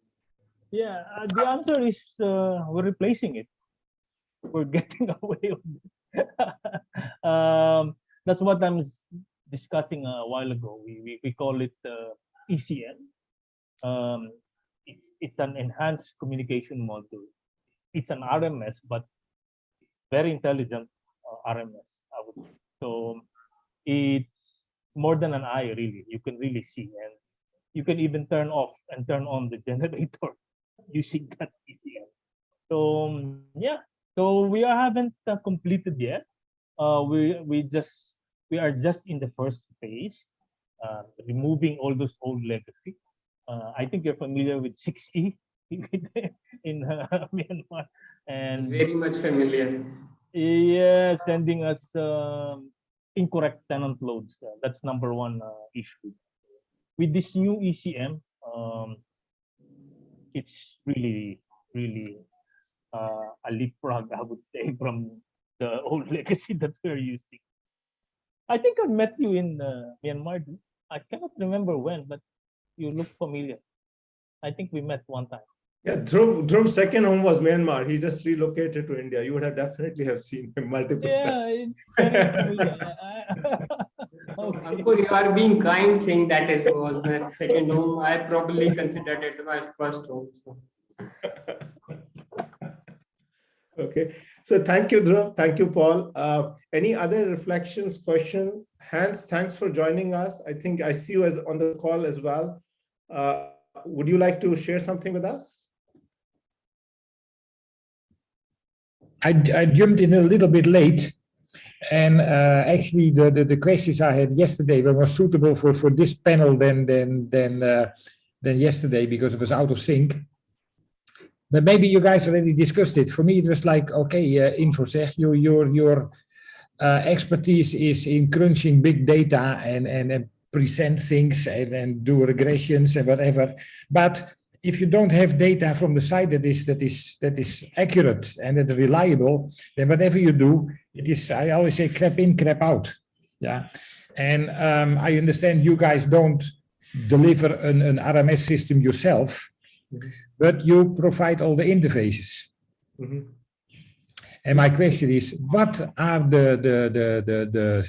Yeah, the answer is we're replacing it. We're getting away with it. That's what I'm discussing a while ago. We call it ECM. It's an enhanced communication module. It's an RMS, but very intelligent RMS, I would say. So it's more than an eye, really. You can really see, and you can even turn off and turn on the generator using that ECM. So yeah, so we haven't completed yet. We are just in the first phase, removing all those old legacy. I think you're familiar with 6E. in Myanmar, and Very much familiar. yeah, sending us incorrect tenant loads. That's number one issue. With this new ECM, it's really, really a leapfrog, I would say, from the old legacy that we're using. I think I met you in Myanmar. I cannot remember when, but you look familiar. I think we met one time. Yeah, Dhruv's second home was Myanmar. He just relocated to India. You would have definitely have seen him multiple times. Yeah, it's very familiar. So, Okay. Ankur, you are being kind saying that it was my second home. I probably considered it my first home. So. Okay, so thank you, Dhruv. Thank you, Paul. Any other reflections, question? Hans, thanks for joining us. I think I see you as on the call as well. Would you like to share something with us? I jumped in a little bit late, and actually the questions I had yesterday were more suitable for this panel than yesterday because it was out of sync. But maybe you guys already discussed it. For me, it was like, okay, Infozech, your expertise is in crunching big data and present things and do regressions and whatever. But if you don't have data from the side that is accurate and that is reliable, then whatever you do, it is, I always say, crap in, crap out. Yeah, and I understand you guys don't deliver an RMS system yourself, but you provide all the interfaces. Mm-hmm. And my question is, what are the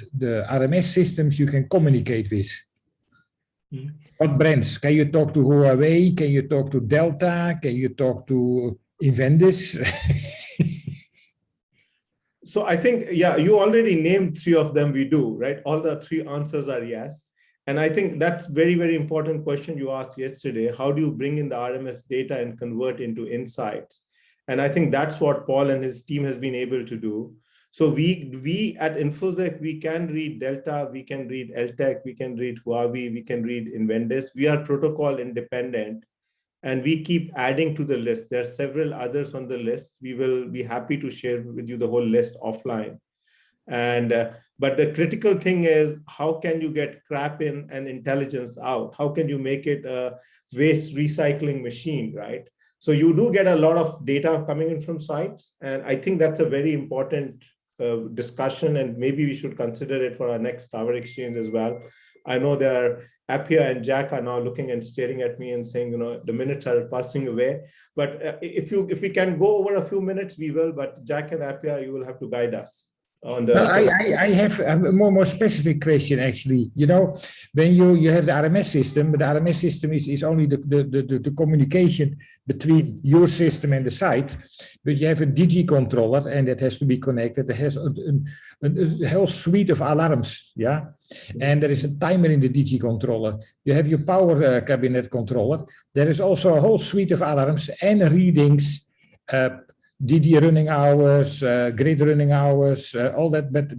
RMS systems you can communicate with? Mm-hmm. What brands? Can you talk to Huawei? Can you talk to Delta? Can you talk to Invendis? So I think, yeah, you already named three of them. We do, right? All the three answers are yes. And I think that's very, very important question you asked yesterday. How do you bring in the RMS data and convert into insights? And I think that's what Paul and his team has been able to do. So we at Infozech, we can read Delta, we can read LTech, we can read Huawei, we can read Invendis. We are protocol independent, and we keep adding to the list. There are several others on the list. We will be happy to share with you the whole list offline. And but the critical thing is, how can you get crap in and intelligence out? How can you make it a waste recycling machine, right? So you do get a lot of data coming in from sites. And I think that's a very important discussion, and maybe we should consider it for our next Tower Exchange as well. I know there are Appia and Jack are now looking and staring at me and saying, you know, the minutes are passing away. But if we can go over a few minutes, we will. But Jack and Appia, you will have to guide us. I have a more specific question, actually. You know, when you have the RMS system, but the RMS system is only the communication between your system and the site, but you have a DG controller, and that has to be connected. It has a whole suite of alarms, yeah? And there is a timer in the DG controller. You have your power cabinet controller. There is also a whole suite of alarms and readings, DD running hours, grid running hours, all that. But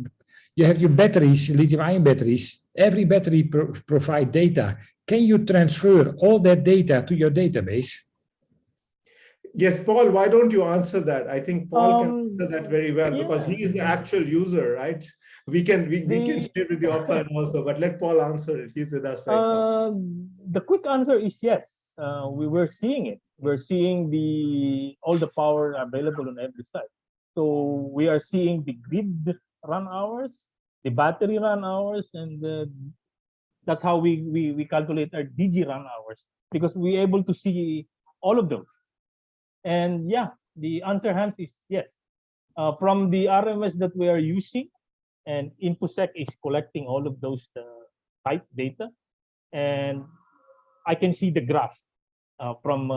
you have your batteries, lithium-ion batteries. Every battery provide data. Can you transfer all that data to your database? Yes, Paul, why don't you answer that? I think Paul can answer that very well, because he is the actual user, right? We can share with you offline also, but let Paul answer it. He's with us right now. The quick answer is yes. We were seeing it. We're seeing all the power available on every site. So we are seeing the grid run hours, the battery run hours, and that's how we calculate our DG run hours, because we're able to see all of those. And yeah, the answer, Hans, is yes. From the RMS that we are using, and Infosec is collecting all of those site data, and I can see the graph from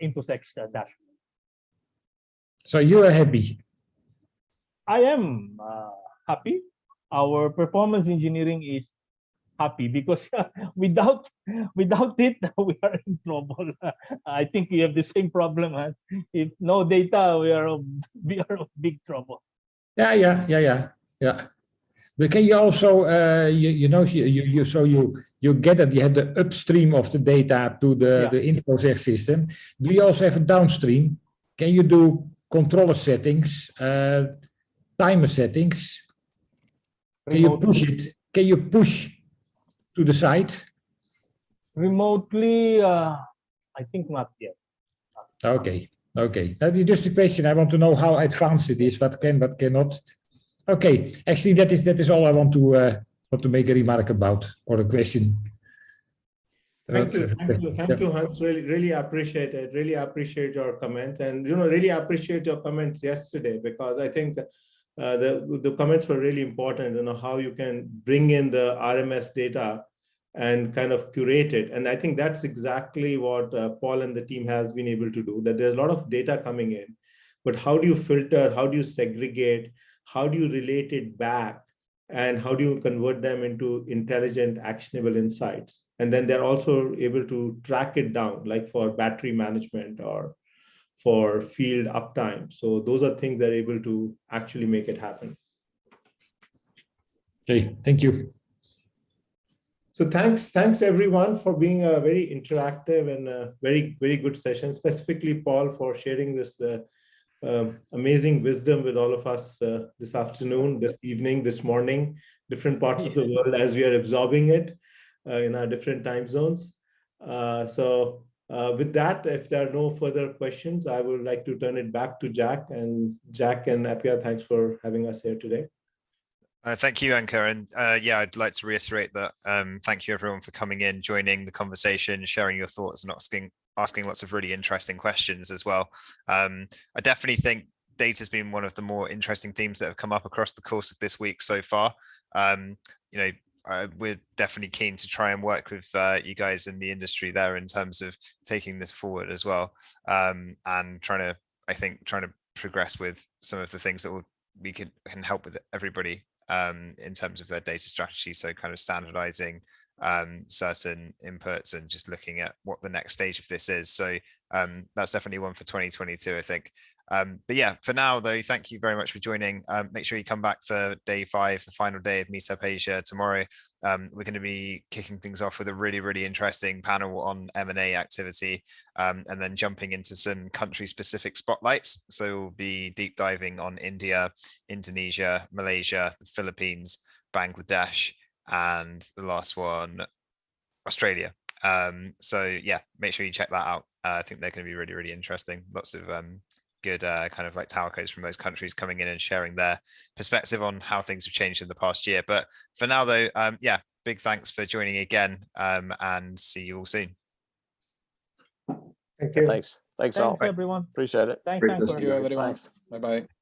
Infosec's dashboard. So you are happy? I am happy. Our performance engineering is happy, because without it, we are in trouble. I think we have the same problem as if no data, we are in big trouble. Yeah. But can you also, you you get it, you have the upstream of the data to the Infozech system. Do you also have a downstream? Can you do controller settings, timer settings? Can you push it? Can you push to the side? Remotely, I think not yet. Okay, okay. That is just a question. I want to know how advanced it is, what can, what cannot. Okay, actually, that is all I want to make a remark about, or a question. Thank you, Hans. Really appreciate it. Really appreciate your comments, and really appreciate your comments yesterday, because I think the comments were really important. How you can bring in the RMS data and kind of curate it, and I think that's exactly what Paul and the team has been able to do. That there's a lot of data coming in, but how do you filter? How do you segregate? How do you relate it back? And how do you convert them into intelligent, actionable insights? And then they're also able to track it down, like for battery management or for field uptime. So those are things they're able to actually make it happen. Okay, thank you. So thanks everyone for being a very interactive and a very good session. Specifically, Paul, for sharing this amazing wisdom with all of us this afternoon, this evening, this morning, different parts of the world as we are absorbing it in our different time zones. With that, if there are no further questions, I would like to turn it back to Jack. And Jack and Apia, thanks for having us here today. Thank you, Ankur. And I'd like to reiterate that thank you everyone for coming in, joining the conversation, sharing your thoughts, and asking lots of really interesting questions as well. I definitely think data has been one of the more interesting themes that have come up across the course of this week so far. We're definitely keen to try and work with you guys in the industry there in terms of taking this forward as well, and trying to progress with some of the things that we can help with everybody in terms of their data strategy. So kind of standardizing certain inputs and just looking at what the next stage of this is. So that's definitely one for 2022, I think. But yeah, for now though, thank you very much for joining. Make sure you come back for day 5, the final day of Meetup Asia tomorrow. We're going to be kicking things off with a really interesting panel on M&A activity, and then jumping into some country-specific spotlights. So we'll be deep diving on India, Indonesia, Malaysia, the Philippines, Bangladesh, and the last one, Australia. So yeah, make sure you check that out. I think they're going to be really interesting. Lots of good kind of like towercos from those countries coming in and sharing their perspective on how things have changed in the past year. But for now though, big thanks for joining again, and see you all soon. Thank you. Thanks all. Thanks everyone. Appreciate it. Thanks Thank you, everyone. Thanks. Bye-bye.